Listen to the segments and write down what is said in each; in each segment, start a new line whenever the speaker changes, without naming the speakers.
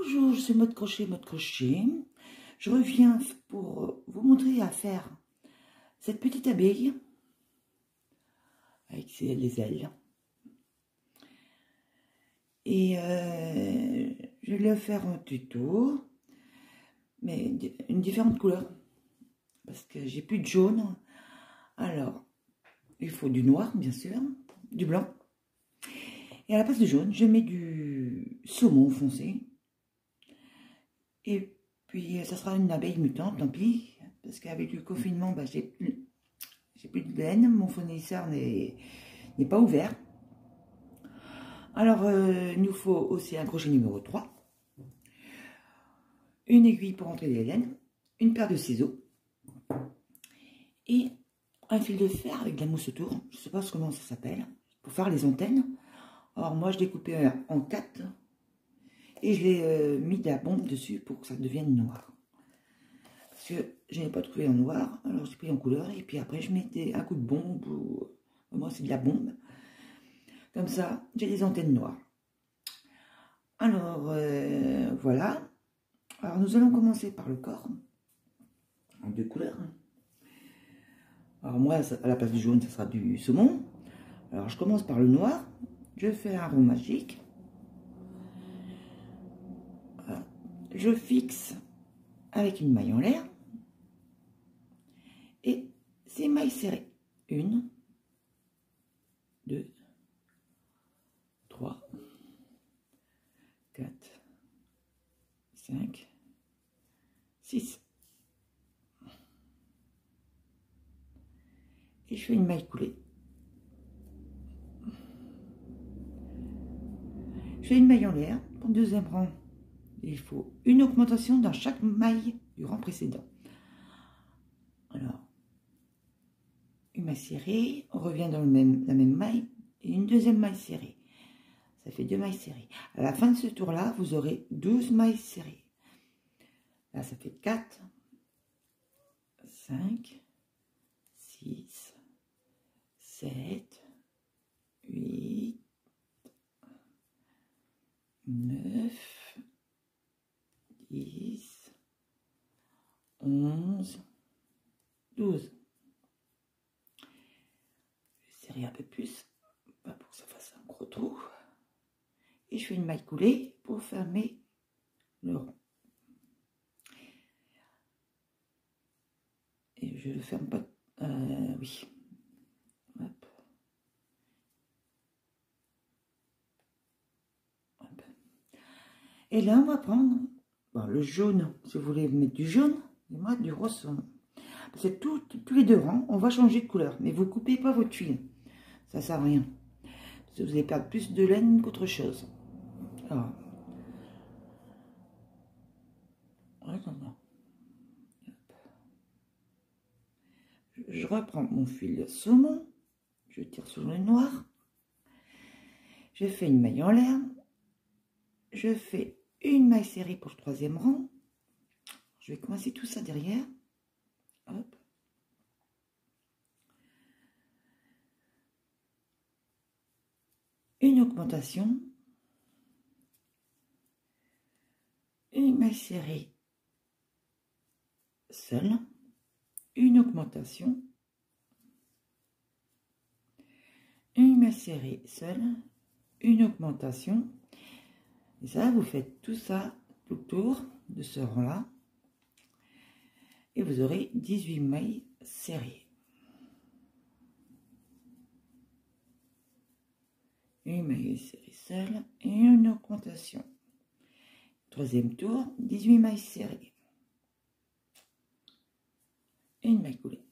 Bonjour, c'est mode crochet, mode crochet. Je reviens pour vous montrer à faire cette petite abeille avec les ailes. Et je vais le faire en tuto, mais une différente couleur, parce que j'ai plus de jaune. Alors, il faut du noir, bien sûr, du blanc. Et à la place du jaune, je mets du saumon foncé. Et puis, ça sera une abeille mutante, tant pis, parce qu'avec le confinement, bah, j'ai plus de laine, mon fournisseur n'est pas ouvert. Alors, il nous faut aussi un crochet numéro 3, une aiguille pour entrer les laines, une paire de ciseaux et un fil de fer avec de la mousse autour. Je ne sais pas comment ça s'appelle, pour faire les antennes. Alors, moi, je l'ai coupé en 4 et je l'ai mis de la bombe dessus pour que ça devienne noir. Parce que je n'ai pas trouvé en noir, alors j'ai pris en couleur et puis après, je mettais un coup de bombe ou moi, c'est de la bombe. Comme ça, j'ai des antennes noires. Alors, voilà. Alors, nous allons commencer par le corps, en 2 couleurs. Alors, moi, à la place du jaune, ça sera du saumon. Alors, je commence par le noir. Je fais un rond magique. Voilà. Je fixe avec une maille en l'air. Et 6 mailles serrées. 1, 2, 3, 4, 5, 6. Et je fais une maille coulée. Je fais une maille en l'air. Pour le deuxième rang, il faut une augmentation dans chaque maille du rang précédent. Alors, une maille serrée, on revient dans la même maille et une deuxième maille serrée. Ça fait 2 mailles serrées. À la fin de ce tour-là, vous aurez 12 mailles serrées. Là, ça fait 4, 5, 6, 7, 8, 9, 10, 11, 12. Je vais serrer un peu plus, pas pour que ça fasse un gros trou. Et je fais une maille coulée pour fermer le rond. Et je le ferme pas. Oui. Hop. Hop. Et là, on va prendre le jaune, si vous voulez mettre du jaune, et moi du rose saumon. Parce que tous les 2 rangs, on va changer de couleur. Mais vous ne coupez pas votre fil. Ça ne sert à rien. Parce que vous allez perdre plus de laine qu'autre chose. Alors. Je reprends mon fil de saumon. Je tire sur le noir. Je fais une maille en l'air. Je fais une maille serrée pour le 3e rang. Je vais coincer tout ça derrière. Hop. Une augmentation. Une maille serrée seule. Une augmentation. Une maille serrée seule. Une augmentation. Et ça, vous faites tout ça tout le tour de ce rang-là. Et vous aurez 18 mailles serrées. Une maille serrée seule et une augmentation. 3e tour, 18 mailles serrées. Et une maille coulée.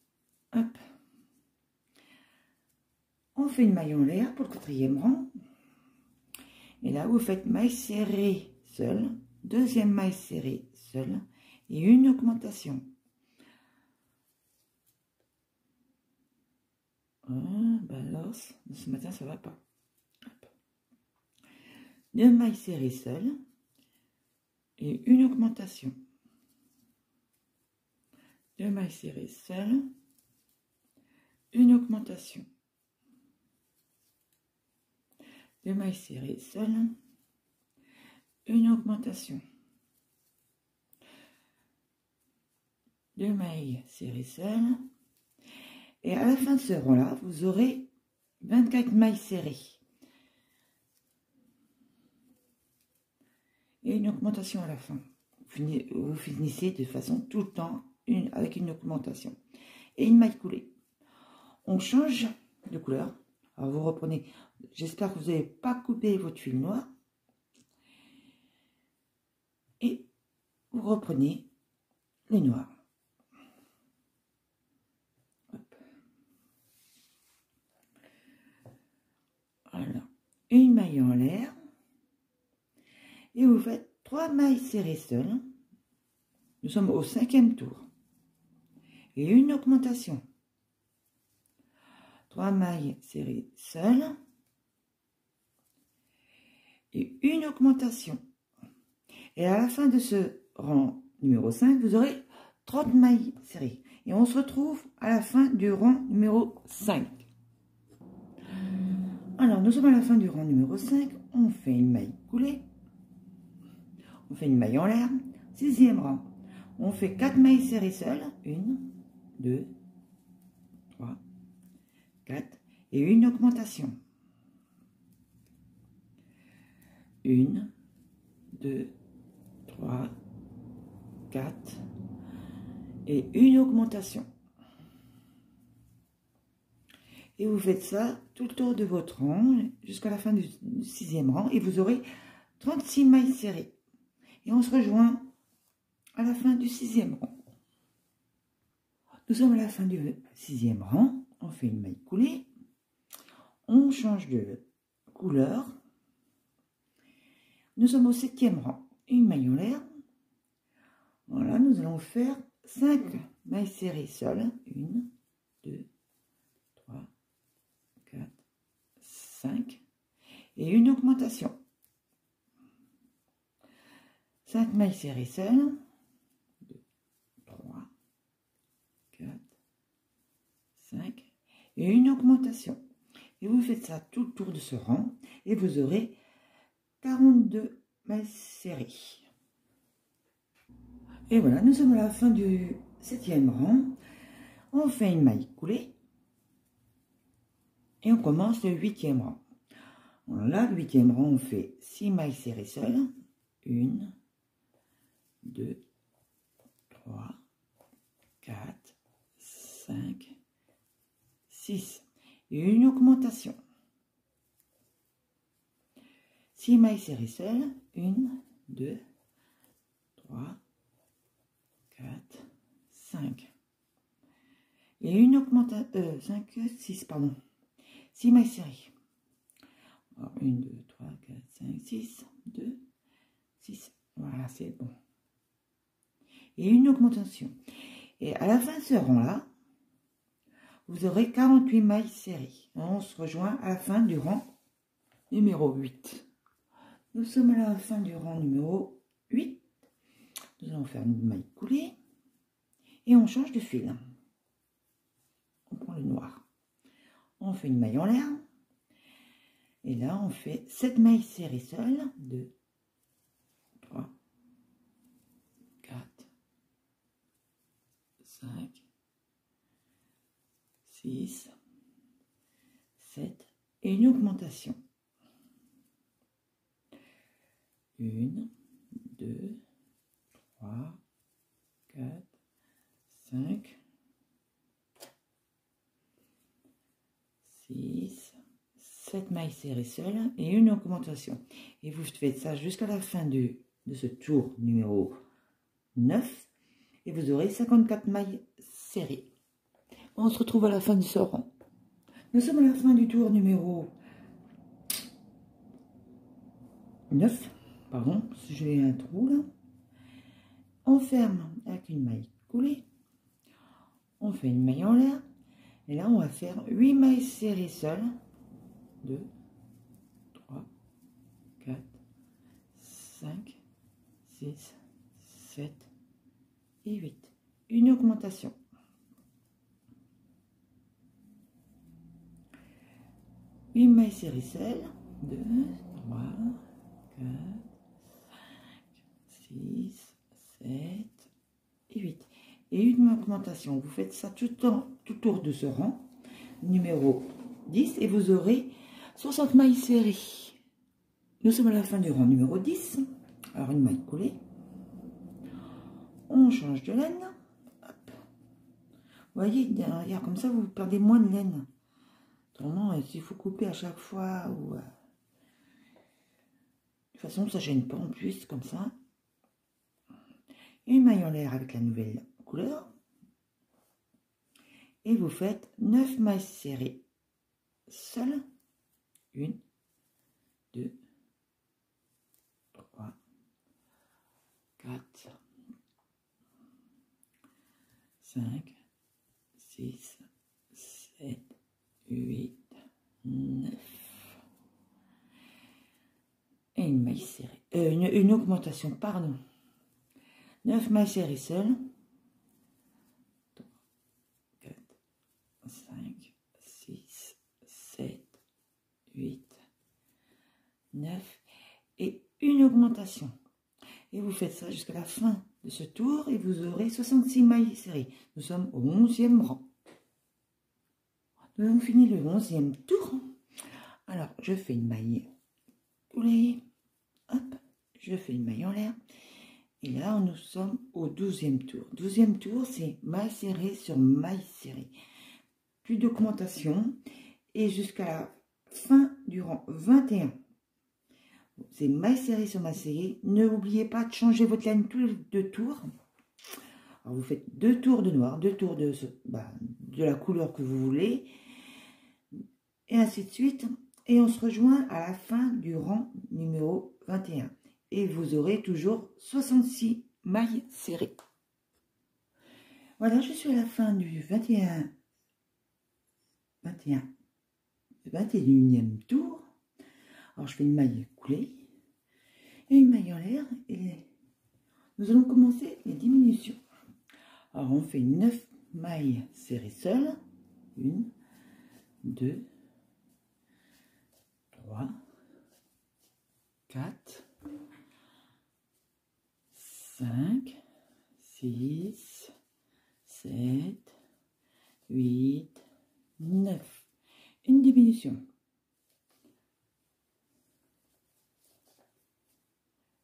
Hop. On fait une maille en l'air pour le 4e rang. Et là, vous faites maille serrée seule, 2e maille serrée seule et une augmentation. Alors, ce matin, ça va pas. Hop. 2 mailles serrées seules et une augmentation. 2 mailles serrées seules, une augmentation. 2 mailles serrées seules, une augmentation. 2 mailles serrées seules. Et à la fin de ce rang-là, vous aurez 24 mailles serrées. Et une augmentation à la fin. Vous finissez de façon tout le temps avec une augmentation. Et une maille coulée. On change de couleur. Alors vous reprenez, j'espère que vous n'avez pas coupé votre fil noir. Et vous reprenez les noirs. Hop. Alors, une maille en l'air. Et vous faites 3 mailles serrées seules. Nous sommes au 5e tour. Et une augmentation. 3 mailles serrées seules. Et une augmentation. Et à la fin de ce rang numéro 5, vous aurez 30 mailles serrées. Et on se retrouve à la fin du rang numéro 5. Alors, nous sommes à la fin du rang numéro 5. On fait une maille coulée. On fait une maille en l'air. 6e rang. On fait 4 mailles serrées seules. 1, 2, 3, 4. Et une augmentation. 1, 2, 3, 4. Et une augmentation. Et vous faites ça tout le tour de votre rang jusqu'à la fin du 6e rang. Et vous aurez 36 mailles serrées. Et on se rejoint à la fin du 6e rang. Nous sommes à la fin du 6e rang. On fait une maille coulée. On change de couleur. Nous sommes au 7e rang. Une maille en l'air. Voilà, nous allons faire 5 mailles serrées seules. 1, 2, 3, 4, 5. Et une augmentation. 5 mailles serrées seules. 2, 3, 4, 5. Et une augmentation. Et vous faites ça tout le tour de ce rang. Et vous aurez 42 mailles serrées. Et voilà, nous sommes à la fin du 7e rang. On fait une maille coulée. Et on commence le 8e rang. Là, le 8e rang, on fait 6 mailles serrées seules. 1, 2, 3, 4, 5, 6. Et une augmentation. 6 mailles serrées seules. 1, 2, 3, 4, 5. Et une augmentation. 5, 6, pardon. 6 mailles serrées. 1, 2, 3, 4, 5, 6, 2, 6. Voilà, c'est bon. Et une augmentation. Et à la fin de ce rang-là, vous aurez 48 mailles serrées. On se rejoint à la fin du rang numéro 8. Nous sommes à la fin du rang numéro 8. Nous allons faire une maille coulée. Et on change de fil. On prend le noir. On fait une maille en l'air. Et là, on fait 7 mailles serrées seules. 2, 3, 4, 5, 6, 7. Et une augmentation. 1, 2, 3, 4, 5, 6, 7 mailles serrées seules et une augmentation. Et vous faites ça jusqu'à la fin de ce tour numéro 9 et vous aurez 54 mailles serrées. On se retrouve à la fin de ce rang. Nous sommes à la fin du tour numéro 9. Pardon, j'ai un trou là. On ferme avec une maille coulée. On fait une maille en l'air. Et là, on va faire 8 mailles serrées seules. 2, 3, 4, 5, 6, 7 et 8. Une augmentation. 8 mailles serrées seules. 2, 3, 4, 5, 6, 7 et 8. et une augmentation. Vous faites ça tout autour de ce rang, numéro 10, et vous aurez 60 mailles serrées. Nous sommes à la fin du rang numéro 10. Alors, une maille coulée. On change de laine. Hop. Vous voyez, derrière, comme ça, vous perdez moins de laine. Autrement, s'il faut couper à chaque fois, ou... de toute façon, ça ne gêne pas en plus, comme ça. Une maille en l'air avec la nouvelle couleur. Et vous faites 9 mailles serrées seules. 1, 2, 3, 4, 5, 6, 7, 8, 9. Et une maille serrée. Une augmentation, pardon. 9 mailles serrées seules. 3, 4, 5, 6, 7, 8, 9. Et une augmentation. Et vous faites ça jusqu'à la fin de ce tour et vous aurez 66 mailles serrées. Nous sommes au 11e rang. Nous avons fini le 11e tour. Alors, je fais une maille coulée. Hop, je fais une maille en l'air. Et là, nous sommes au 12e tour. 12e tour, c'est maille serrée sur maille serrée. Plus d'augmentation. Et jusqu'à la fin du rang 21. C'est maille serrée sur maille serrée. N'oubliez pas de changer votre laine tous les 2 tours. Alors, vous faites 2 tours de noir, 2 tours de la couleur que vous voulez. Et ainsi de suite. Et on se rejoint à la fin du rang numéro 21. Et vous aurez toujours 66 mailles serrées. Voilà, je suis à la fin du 21e tour. Alors, je fais une maille coulée et une maille en l'air. Et nous allons commencer les diminutions. Alors, on fait 9 mailles serrées seules. 1, 2, 3, 4, 5, 6, 7, 8, 9. Une diminution.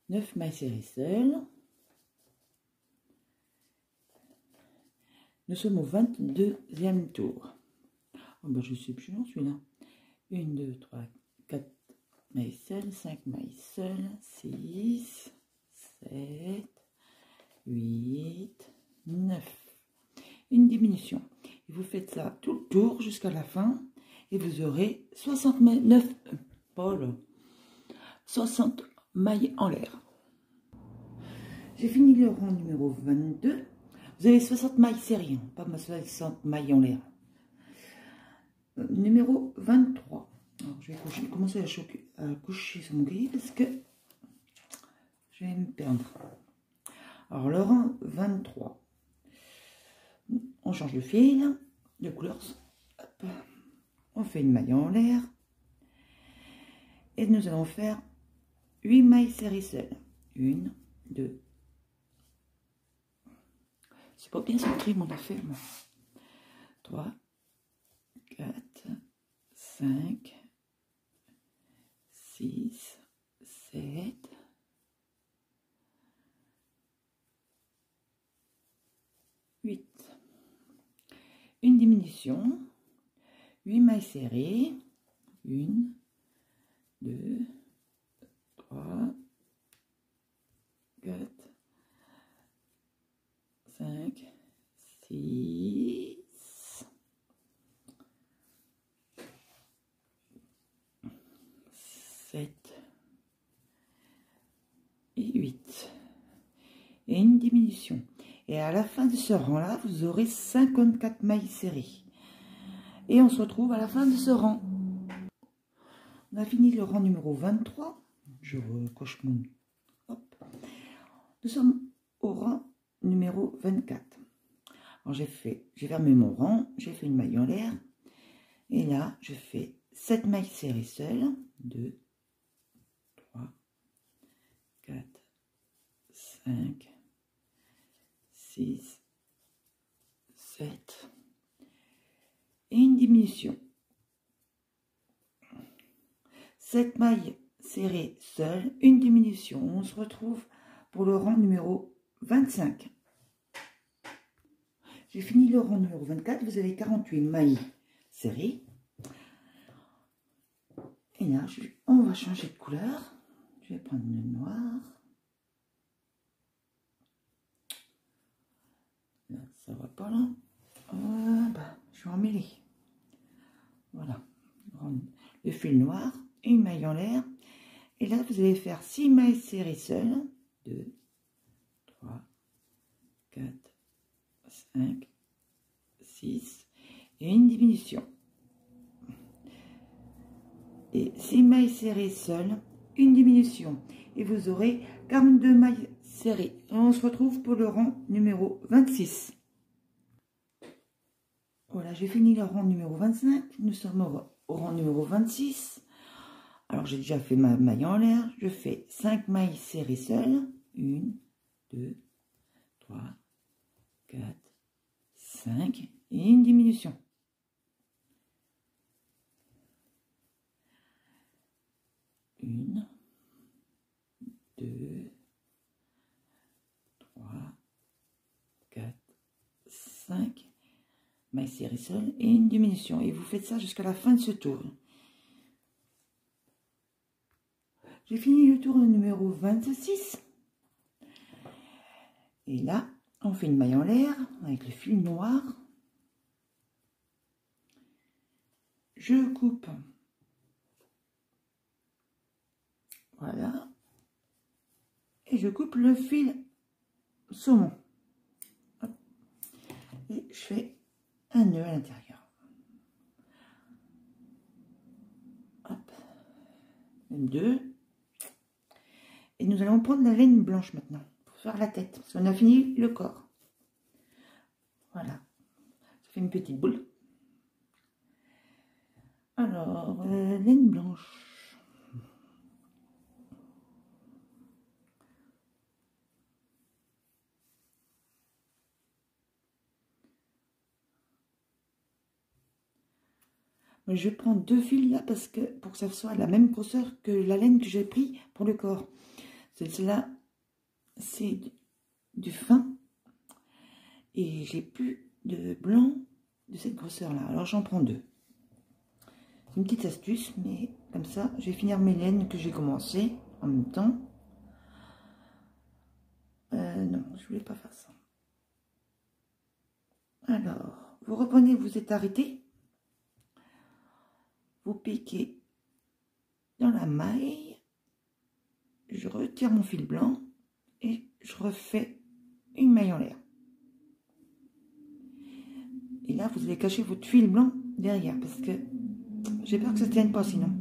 9 mailles serrées seules. Nous sommes au 22e tour. Oh ben je sais plus, j'en suis là. 1, 2, 3, 4 mailles seules, 5 mailles seules, 6, 7, 8, 9. Une diminution. Et vous faites ça tout le tour jusqu'à la fin. Et vous aurez 60 mailles en l'air. J'ai fini le rang numéro 22. Vous avez 60 mailles serrées, pas 60 mailles en l'air. Numéro 23. Alors, je vais commencer à coucher sur mon cahier parce que je vais me perdre. Alors, le rang 23. On change de fil, de couleur. Hop. On fait une maille en l'air. Et nous allons faire 8 mailles serrées seules. 1, 2. C'est pas bien centré mon affaire. 3, 4, 5, 6, 7, 8. Une diminution. 8 mailles serrées. 1, 2, 3, 4, 5, 6, 7 et 8. Et une diminution. Et à la fin de ce rang-là, vous aurez 54 mailles serrées. Et on se retrouve à la fin de ce rang. On a fini le rang numéro 23. Je recoche mon... Hop. Nous sommes au rang numéro 24. Alors j'ai fermé mon rang, j'ai fait une maille en l'air. Et là, je fais 7 mailles serrées seules. 2, 3, 4, 5, 6, 7 et une diminution. 7 mailles serrées seules, une diminution. On se retrouve pour le rang numéro 25. J'ai fini le rang numéro 24. Vous avez 48 mailles serrées. Et là, on va changer de couleur. Je vais prendre le noir. Là, ça va pas là. Je vais emmêler. Voilà. Le fil noir, une maille en l'air. Et là, vous allez faire 6 mailles serrées seules. 2, 3, 4, 5, 6. Et une diminution. Et 6 mailles serrées seules, une diminution. Et vous aurez 42 mailles serrées. Et on se retrouve pour le rang numéro 26. Voilà, j'ai fini le rang numéro 25. Nous sommes au rang numéro 26. Alors, j'ai déjà fait ma maille en l'air. Je fais 5 mailles serrées seules. 1, 2, 3, 4, 5. Et une diminution. 1, 2, 3, 4, 5. Maille serrée seule et une diminution. Et vous faites ça jusqu'à la fin de ce tour. J'ai fini le tour numéro 26. Et là, on fait une maille en l'air avec le fil noir. Je coupe. Voilà. Et je coupe le fil saumon. Hop. Et je fais un nœud à l'intérieur. Hop. 2. Et nous allons prendre la laine blanche maintenant pour faire la tête. Parce qu'on a fini le corps. Voilà. Ça fait une petite boule. Alors, laine blanche. Je vais prendre 2 fils là parce que pour que ça soit la même grosseur que la laine que j'ai pris pour le corps. Celle-là, c'est du fin et j'ai plus de blanc de cette grosseur là. Alors j'en prends 2. C'est une petite astuce, mais comme ça, je vais finir mes laines que j'ai commencé en même temps. Non, je voulais pas faire ça. Alors, vous reprenez, vous êtes arrêté. Vous piquez dans la maille, je retire mon fil blanc et je refais une maille en l'air. Et là, vous allez cacher votre fil blanc derrière parce que j'ai peur que ça ne tienne pas sinon.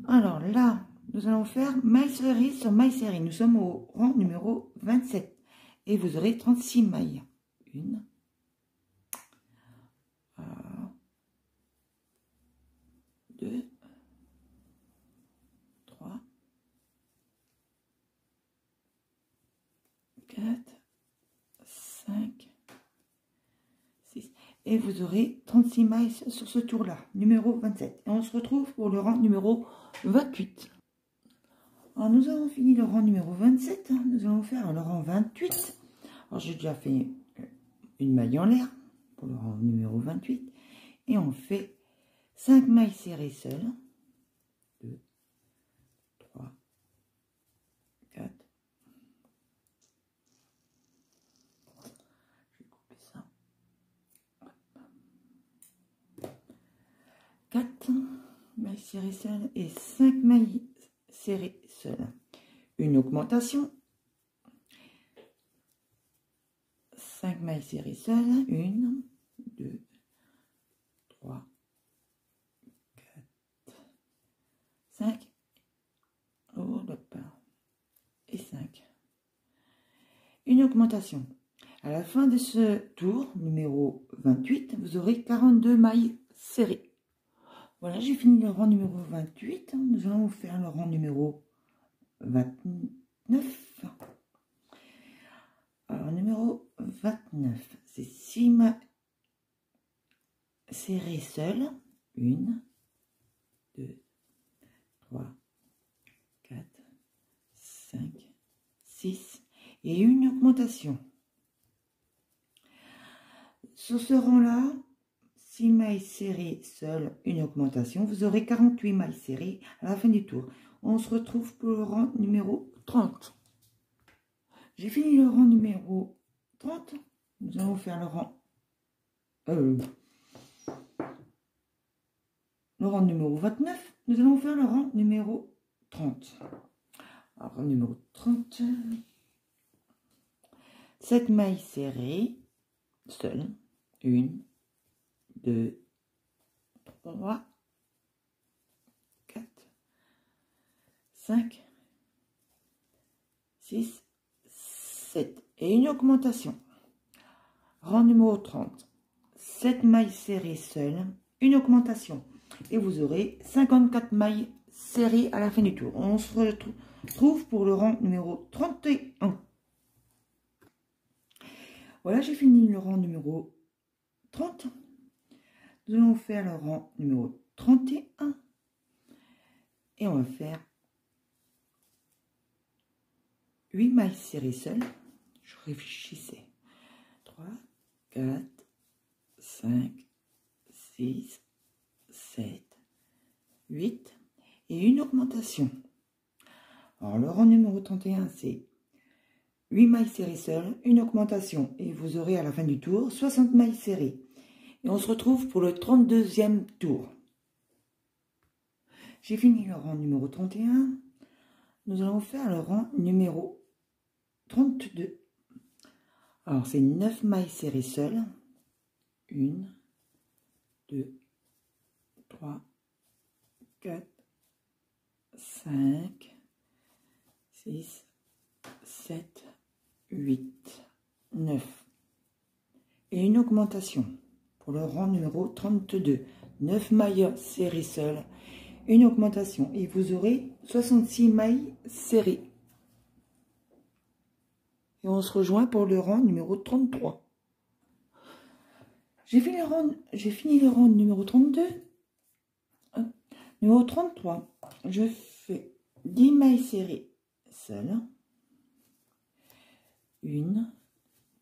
Alors là, nous allons faire maille serrée sur maille serrée. Nous sommes au rang numéro 27 et vous aurez 36 mailles. 1, 2, 3, 4, 5, 6. Et vous aurez 36 mailles sur ce tour-là, numéro 27. Et on se retrouve pour le rang numéro 28. Alors, nous avons fini le rang numéro 27. Nous allons faire le rang 28. Alors, j'ai déjà fait une maille en l'air pour le rang numéro 28. Et on fait 5 mailles serrées seules. 2, 3, 4. Je vais couper ça. 4 mailles serrées seules et 5 mailles serrées seules. Une augmentation. 5 mailles serrées seules. 1, 2, 3, 4, 5. Oh, et 5. Une augmentation. À la fin de ce tour, numéro 28, vous aurez 42 mailles serrées. Voilà, j'ai fini le rang numéro 28. Nous allons faire le rang numéro 29. Alors, numéro 29, c'est 6 mailles serrées seules. 1, 2, 3, 4, 5, 6 et une augmentation. Sur ce rang-là, 6 mailles serrées seules, une augmentation. Vous aurez 48 mailles serrées à la fin du tour. On se retrouve pour le rang numéro 30. J'ai fini le rang numéro 30. Nous allons faire le rang numéro 29. Nous allons faire le rang numéro 30. Alors, rang numéro 30. 7 mailles serrées seules. 1, 2, 3, 4, 5, 6, 7 et une augmentation. Rang numéro 30. 7 mailles serrées seules, une augmentation. Et vous aurez 54 mailles serrées à la fin du tour. On se retrouve pour le rang numéro 31. Voilà, j'ai fini le rang numéro 30. Nous allons faire le rang numéro 31. Et on va faire 8 mailles serrées seules. Je réfléchissais. 3, 4, 5, 6, 7, 8 et une augmentation. Alors le rang numéro 31, c'est 8 mailles serrées seules, une augmentation. Et vous aurez à la fin du tour 60 mailles serrées. Et on se retrouve pour le 32e tour. J'ai fini le rang numéro 31. Nous allons faire le rang numéro 32. Alors, c'est 9 mailles serrées seules. 1, 2, 3, 4, 5, 6, 7, 8, 9. Et une augmentation pour le rang numéro 32. 9 mailles serrées seules. Une augmentation. Et vous aurez 66 mailles serrées. Et on se rejoint pour le rang numéro 33. J'ai fini le rang numéro 32. Numéro 33. Je fais 10 mailles serrées seules. 1,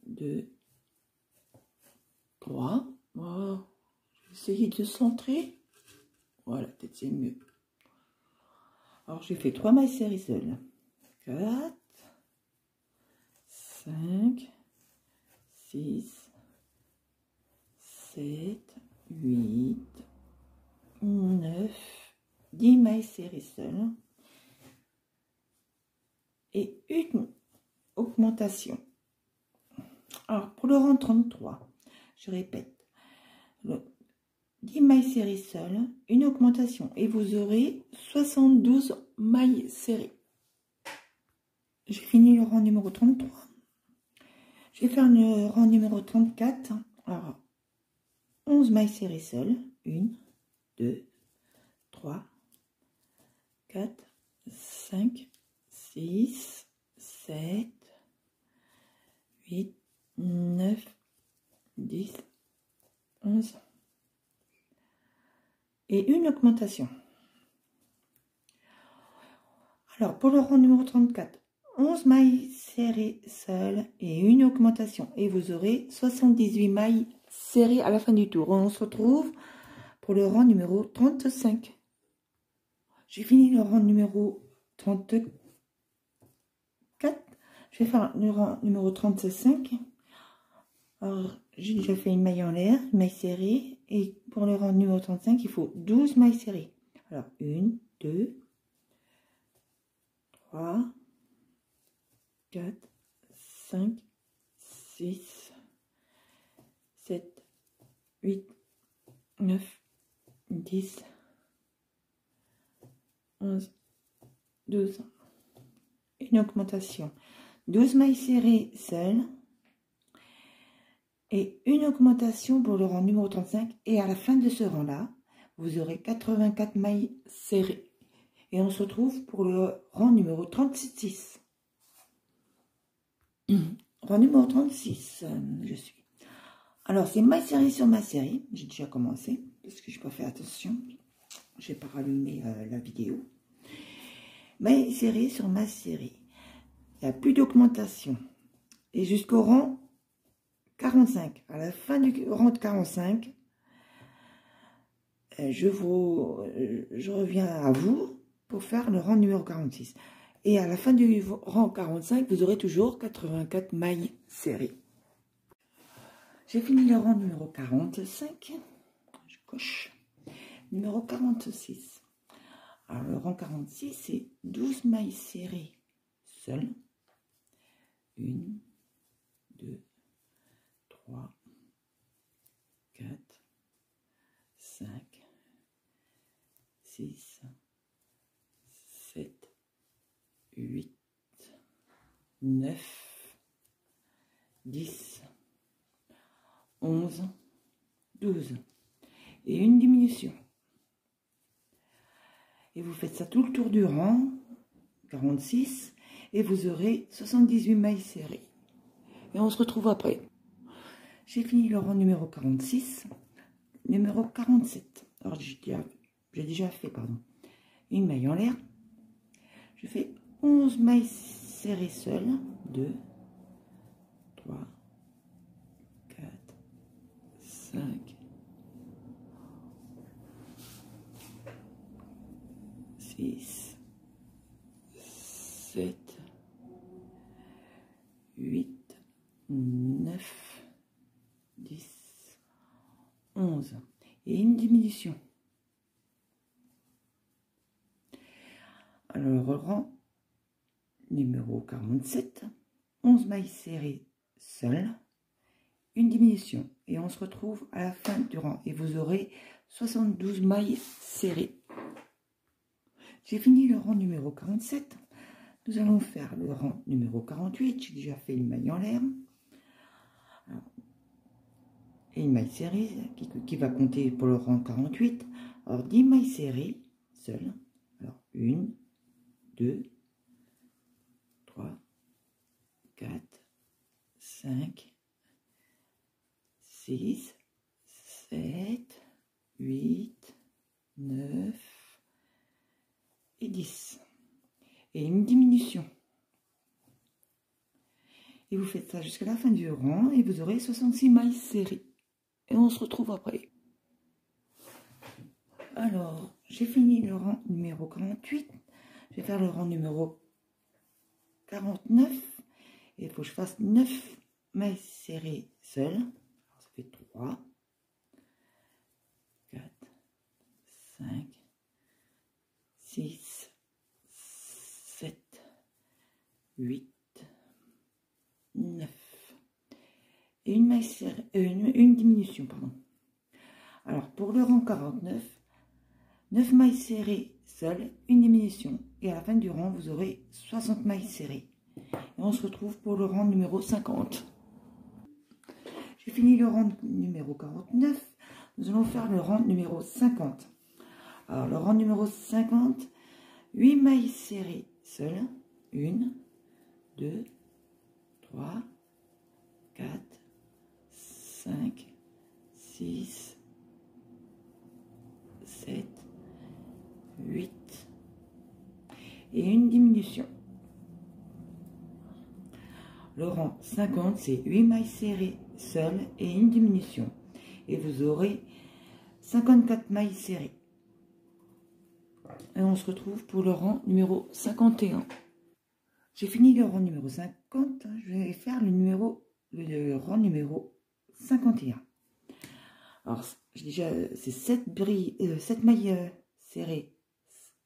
2, 3. Oh, je vais essayer de centrer. Voilà, peut-être c'est mieux. Alors, j'ai fait 3 mailles serrées seules. 4, 5, 6, 7, 8, 9, 10 mailles serrées seules. Et une augmentation. Alors, pour le rang 33, je répète. 10 mailles serrées seules, une augmentation. Et vous aurez 72 mailles serrées. J'ai fini le rang numéro 33. Je vais faire le rang numéro 34. Alors, 11 mailles serrées seules. 1, 2, 3, 4, 5, 6, 7, 8, 9, 10, 11. Et une augmentation. Alors, pour le rang numéro 34, 11 mailles serrées seules et une augmentation. Et vous aurez 78 mailles serrées à la fin du tour. On se retrouve pour le rang numéro 35. J'ai fini le rang numéro 34. Je vais faire le rang numéro 35. Alors, j'ai déjà fait une maille en l'air, une maille serrée. Et pour le rang numéro 35, il faut 12 mailles serrées. Alors, 1, 2, 3, 4, 5, 6, 7, 8, 9, 10, 11, 12. Une augmentation. 12 mailles serrées seules. Et une augmentation pour le rang numéro 35. Et à la fin de ce rang-là, vous aurez 84 mailles serrées. Et on se retrouve pour le rang numéro 36. Rang numéro 36, je suis. Alors, c'est maille serrée sur maille serrée. J'ai déjà commencé, parce que je n'ai pas fait attention. Je n'ai pas rallumé la vidéo. Maille serrée sur maille serrée. Il n'y a plus d'augmentation. Et jusqu'au rang 45. À la fin du rang de 45, je reviens à vous pour faire le rang numéro 46. Et à la fin du rang 45, vous aurez toujours 84 mailles serrées. J'ai fini le rang numéro 45. Je coche. Numéro 46. Alors, le rang 46, c'est 12 mailles serrées seules. 1, 2, 3, 4, 5, 6, 7, 8, 9, 10, 11, 12. Et une diminution. Et vous faites ça tout le tour du rang, 46, et vous aurez 78 mailles serrées. Et on se retrouve après. J'ai fini le rang numéro 46, numéro 47. Alors j'ai déjà fait, une maille en l'air. Je fais 11 mailles serrées seules, 2, 3, 4, 5, 6, 7, 8, 9, 10, 11. Et une diminution. Alors, rang numéro 47, 11 mailles serrées seules, une diminution. Et on se retrouve à la fin du rang. Et vous aurez 72 mailles serrées. J'ai fini le rang numéro 47. Nous allons faire le rang numéro 48. J'ai déjà fait une maille en l'air. Et une maille serrée qui va compter pour le rang 48. Alors, 10 mailles serrées seules. Alors, 1, 2, 3, 4, 5, 6, 7, 8, 9 et 10. Et une diminution. Et vous faites ça jusqu'à la fin du rang et vous aurez 66 mailles serrées. Et on se retrouve après. Alors, j'ai fini le rang numéro 48. Je vais faire le rang numéro 49. Et il faut que je fasse 9 mailles serrées seules. Alors, ça fait 3, 4, 5, 6, 7, 8, 9. Et une maille serrée, une diminution, pardon. Alors, pour le rang 49, 9 mailles serrées seules, une diminution. Et à la fin du rang, vous aurez 60 mailles serrées. Et on se retrouve pour le rang numéro 50. J'ai fini le rang numéro 49. Nous allons faire le rang numéro 50. Alors, le rang numéro 50, 8 mailles serrées seules. 1, 2, 3, 4, 5, 6, 7, 8. Et une diminution. Le rang 50, c'est 8 mailles serrées seules et une diminution. Et vous aurez 54 mailles serrées. Et on se retrouve pour le rang numéro 51. J'ai fini le rang numéro 50. Je vais faire le rang numéro 51. Alors, déjà, c'est 7 mailles serrées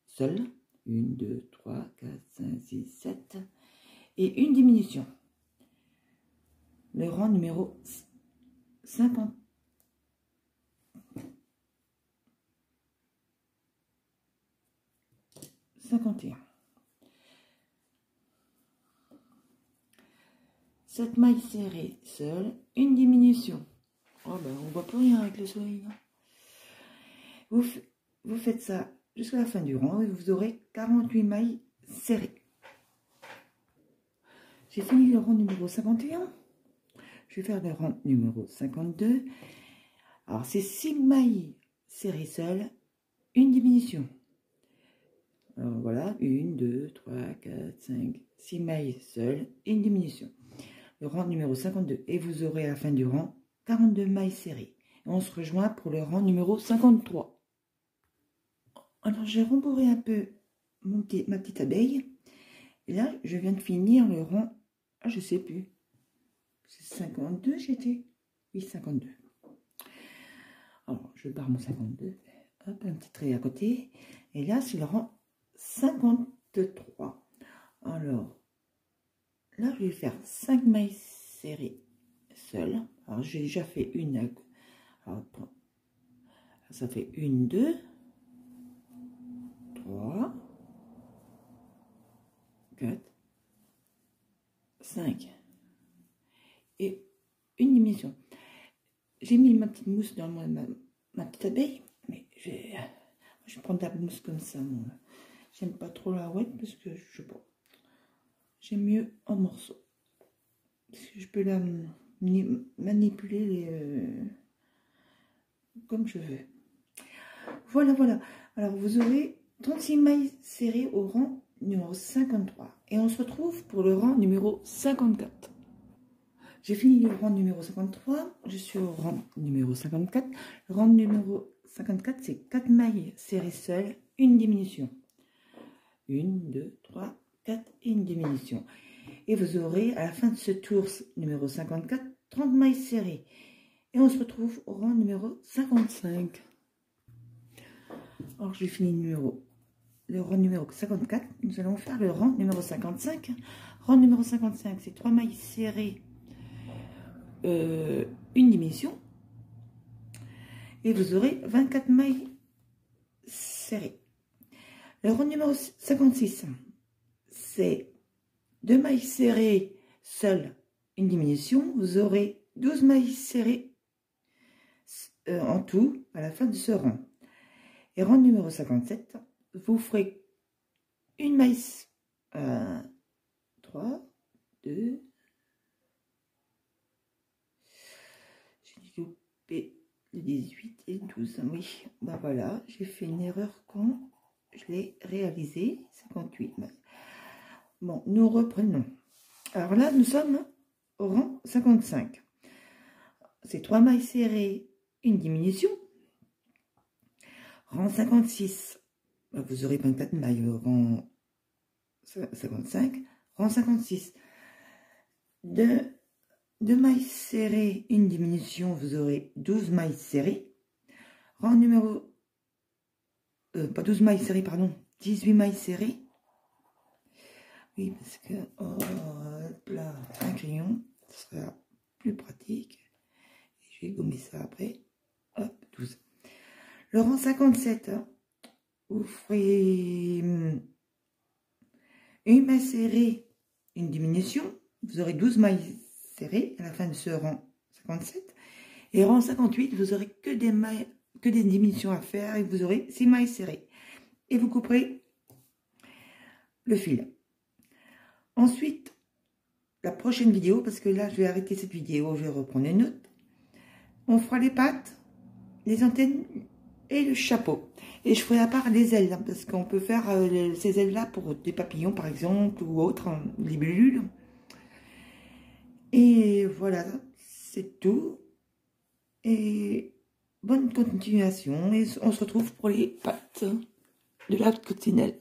seules. 1, 2, 3, 4, 5, 6, 7. Et une diminution. Le rang numéro 50. 51. 7 mailles serrées seules, une diminution. Oh ben, on voit plus rien avec le soleil. Vous faites ça jusqu'à la fin du rang et vous aurez 48 mailles serrées. J'ai fini le rang numéro 51. je vais faire le rang numéro 52. Alors, c'est 6 mailles serrées seules, une diminution. Alors, voilà, 1, 2, 3, 4, 5, 6 mailles seules, une diminution. Le rang numéro 52. Et vous aurez à la fin du rang 42 mailles serrées. Et on se rejoint pour le rang numéro 53. Alors, j'ai rembourré un peu ma petite abeille. Et là, je viens de finir le rang. Ah, je sais plus. C'est 52, j'étais. Oui, 52. Alors, je barre mon 52. Hop, un petit trait à côté. Et là, c'est le rang 53. Alors, là, je vais faire 5 mailles serrées seules. Alors, j'ai déjà fait une. Alors, ça fait 1, 2, 3, 4, 5. Et une diminution. J'ai mis ma petite mousse dans ma petite abeille. Mais je vais prendre la mousse comme ça. J'aime pas trop la ouette parce que je sais pas. J'aime mieux en morceaux. Parce que je peux la manipuler comme je veux. Voilà, voilà. Alors vous aurez 36 mailles serrées au rang numéro 53. Et on se retrouve pour le rang numéro 54. J'ai fini le rang numéro 53. Je suis au rang numéro 54. Le rang numéro 54, c'est 4 mailles serrées seules, une diminution. 1, 2, 3, 4 et une diminution. Et vous aurez à la fin de ce tour numéro 54, 30 mailles serrées. Et on se retrouve au rang numéro 55. Alors j'ai fini le rang numéro 54. Nous allons faire le rang numéro 55. Rang numéro 55, c'est 3 mailles serrées, une diminution. Et vous aurez 24 mailles serrées. Le rang numéro 56, c'est 2 mailles serrées seules, une diminution. Vous aurez 12 mailles serrées en tout à la fin de ce rang. Et rang numéro 57, vous ferez une maille 3, 2, j'ai loupé le 18 et 12. Oui, ben voilà, j'ai fait une erreur quand je l'ai réalisé. 58. Bon, nous reprenons. Alors là, nous sommes au rang 55. C'est 3 mailles serrées, une diminution. Rang 56, vous aurez 24 mailles au rang 55. Rang 56, 2 mailles serrées, une diminution, vous aurez 12 mailles serrées. Rang numéro... pas 12 mailles serrées, pardon, 18 mailles serrées. Oui, parce que... Oh, là, un crayon, ce sera plus pratique. Je vais gommer ça après. Hop, 12. Le rang 57, vous ferez une maille serrée, une diminution. Vous aurez 12 mailles serrées à la fin de ce rang 57. Et rang 58, vous aurez que des diminutions à faire et vous aurez 6 mailles serrées. Et vous couperez le fil. Ensuite, la prochaine vidéo, parce que là, je vais arrêter cette vidéo, je vais reprendre une autre. On fera les pattes, les antennes et le chapeau. Et je ferai à part les ailes, hein, parce qu'on peut faire ces ailes-là pour des papillons, par exemple, ou autres, hein, les bulles. Et voilà, c'est tout. Et bonne continuation. Et on se retrouve pour les pattes de la coccinelle.